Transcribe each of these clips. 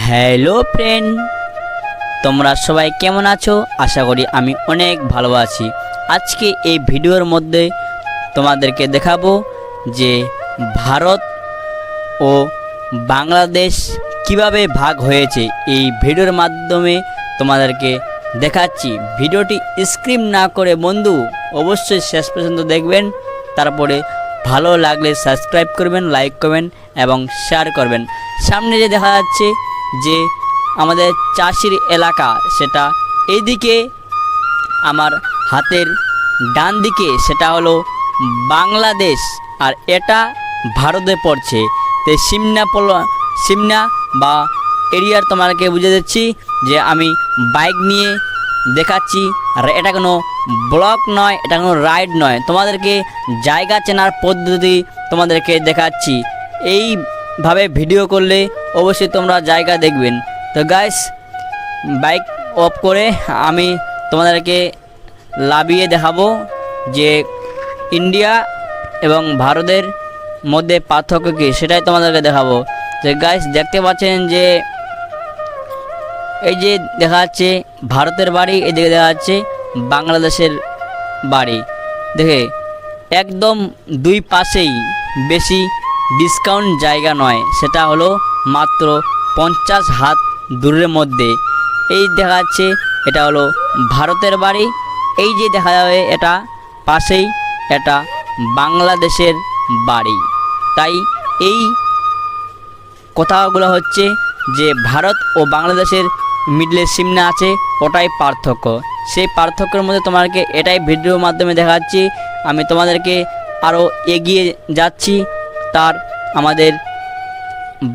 Hello friend, তোমরা সবাই কেমন আছো? আশা করি আমি অনেক ভালো আছি। আজকে এই ভিডিওর মধ্যে তোমাদেরকে দেখাবো যে ভারত ও বাংলাদেশ কিভাবে ভাগ হয়েছে। এই ভিডিওর মাধ্যমে তোমাদেরকে দেখাচ্ছি। ভিডিওটি স্কিপ না করে বন্ধু অবশ্যই শেষ পর্যন্ত দেখবেন। তারপরে ভালো লাগলে সাবস্ক্রাইব করবেন, লাইক করবেন এবং শেয়ার করবেন। সামনে যে দেখা যাচ্ছে যে আমাদের চাষির এলাকা, সেটা এইদিকে আমার হাতের ডান দিকে সেটা হলো বাংলাদেশ আর এটা ভারতে পড়ছে। তো সিমনা বা এরিয়ার তোমাকে বুঝে দিচ্ছি যে আমি বাইক নিয়ে দেখাচ্ছি। আর এটা কোনো ব্লগ নয়, এটা কোনো রাইড নয়, তোমাদেরকে জায়গা চেনার পদ্ধতি তোমাদেরকে দেখাচ্ছি। এইভাবে ভিডিও করলে অবশ্যই তোমরা জায়গা দেখবেন। তো গাইস, বাইক অফ করে আমি তোমাদেরকে লাভিয়ে দেখাবো যে ইন্ডিয়া এবং ভারতের মধ্যে পার্থক্য কী, সেটাই তোমাদেরকে দেখাবো। তো গাইস, দেখতে পাচ্ছেন যে এই যে দেখা যাচ্ছে ভারতের বাড়ি, এদিকে দেখা যাচ্ছে বাংলাদেশের বাড়ি। দেখে একদম দুই পাশেই বেশি ডিসকাউন্ট জায়গা নয়, সেটা হলো মাত্র 50 হাত দূরের মধ্যে। এই দেখা যাচ্ছে এটা হলো ভারতের বাড়ি, এই যে দেখা যাবে এটা পাশেই এটা বাংলাদেশের বাড়ি। তাই এই কথাগুলো হচ্ছে যে ভারত ও বাংলাদেশের মিডলে সিমনা আছে, ওটাই পার্থক্য। সেই পার্থক্যের মধ্যে তোমাদেরকে এটাই ভিডিওর মাধ্যমে দেখাচ্ছি। আমি তোমাদেরকে আরও এগিয়ে যাচ্ছি তার আমাদের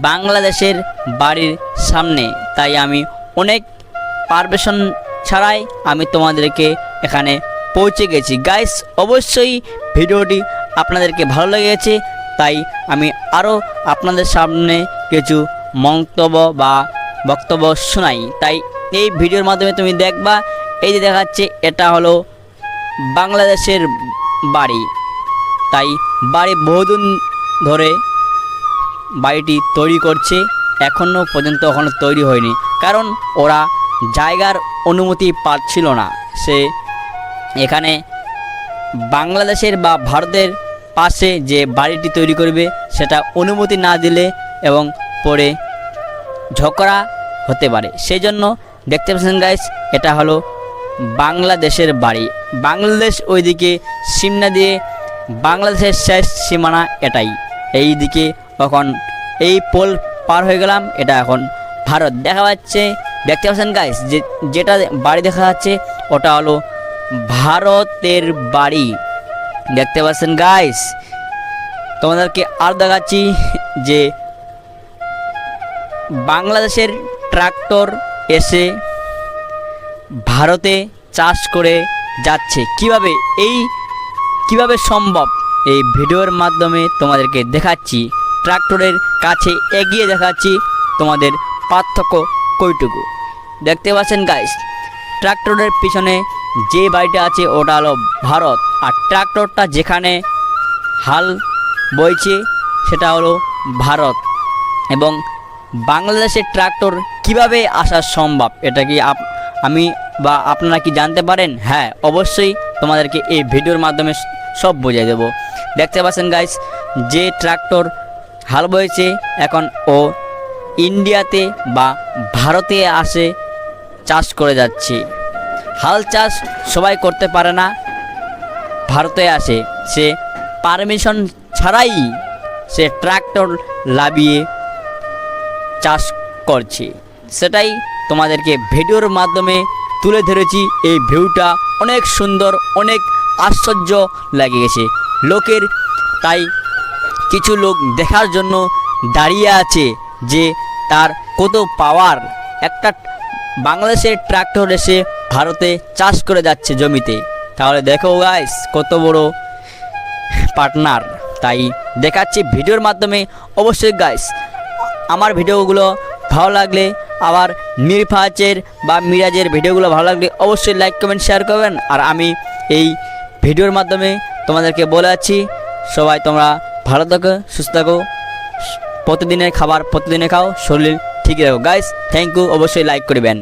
বাংলাদেশের বাড়ির সামনে। তাই আমি অনেক পারমিশন ছাড়াই আমি তোমাদেরকে এখানে পৌঁছে গেছি। গাইস, অবশ্যই ভিডিওটি আপনাদেরকে ভালো লেগেছে, তাই আমি আরও আপনাদের সামনে কিছু মন্তব্য বা বক্তব্য শোনাই। তাই এই ভিডিওর মাধ্যমে তুমি দেখবা, এই যে দেখাচ্ছে এটা হলো বাংলাদেশের বাড়ি। তাই বাড়ি বহুদিন ধরে বাড়িটি তৈরি করছে, এখনও পর্যন্ত তৈরি হয়নি, কারণ ওরা জায়গার অনুমতি পাচ্ছিল না। সে এখানে বাংলাদেশের বা ভারতের পাশে যে বাড়িটি তৈরি করবে সেটা অনুমতি না দিলে এবং পরে ঝগড়া হতে পারে। সেই জন্য দেখতে পাচ্ছেন গাইস, এটা হলো বাংলাদেশের বাড়ি। বাংলাদেশ ওইদিকে সিমনা দিয়ে বাংলাদেশের শেষ সীমানা এটাই। এই দিকে এখন এই পোল পার হয়ে গেলাম, এটা এখন ভারত দেখা যাচ্ছে। দেখতে পাচ্ছেন গাইস, যেটা বাড়ি দেখা যাচ্ছে ওটা হলো ভারতের বাড়ি। দেখতে পাচ্ছেন গাইস, তোমাদেরকে আর দেখাচ্ছি যে বাংলাদেশের ট্রাক্টর এসে ভারতে চাষ করে যাচ্ছে। কিভাবে সম্ভব, এই ভিডিওর মাধ্যমে তোমাদেরকে দেখাচ্ছি। ট্রাক্টরের কাছে এগিয়ে দেখাচ্ছি তোমাদের পার্থক্য কইটুকু। দেখতে পাচ্ছেন গাইস, ট্রাক্টরের পিছনে যে বাড়িটা আছে ওটা হলো ভারত, আর ট্রাক্টরটা যেখানে হাল বইছে সেটা হলো ভারত। এবং বাংলাদেশের ট্রাক্টর কিভাবে আসা সম্ভব, এটা কি আমি বা আপনারা কি জানতে পারেন? হ্যাঁ, অবশ্যই তোমাদেরকে এই ভিডিওর মাধ্যমে সব বুঝিয়ে দেব। দেখতে পাচ্ছেন গাইস, যে ট্রাক্টর হাল বইছে এখন ও ইন্ডিয়াতে বা ভারতে আসে চাষ করে যাচ্ছে। হাল চাষ সবাই করতে পারে না, ভারতে আসে সে পারমিশন ছাড়াই সে ট্রাক্টর লাভিয়ে চাষ করছে। সেটাই তোমাদেরকে ভিডিওর মাধ্যমে তুলে ধরেছি। এই ভিউটা অনেক সুন্দর, অনেক আশ্চর্য লাগে গেছে লোকের। তাই কিছু লোক দেখার জন্য দাঁড়িয়ে আছে যে তার কত পাওয়ার। একটা বাংলাদেশের ট্রাক্টর এসে ভারতে চাষ করে যাচ্ছে জমিতে, তাহলে দেখো গাইস কত বড় পার্টনার। তাই দেখাচ্ছি ভিডিওর মাধ্যমে। অবশ্যই গাইস, আমার ভিডিওগুলো ভালো লাগলে, আবার মিরফাজের বা মিরাজের ভিডিওগুলো ভালো লাগলে অবশ্যই লাইক কমেন্ট শেয়ার করবেন। আর আমি এই ভিডিওর মাধ্যমে তোমাদেরকে বলে যাচ্ছি, সবাই তোমরা ভালো থাকো, সুস্থ থাকো, প্রতিদিনের খাবার প্রতিদিনে খাও, শরীর ঠিক ঠিক রাখো গাইস। থ্যাংক ইউ, অবশ্যই লাইক করবেন।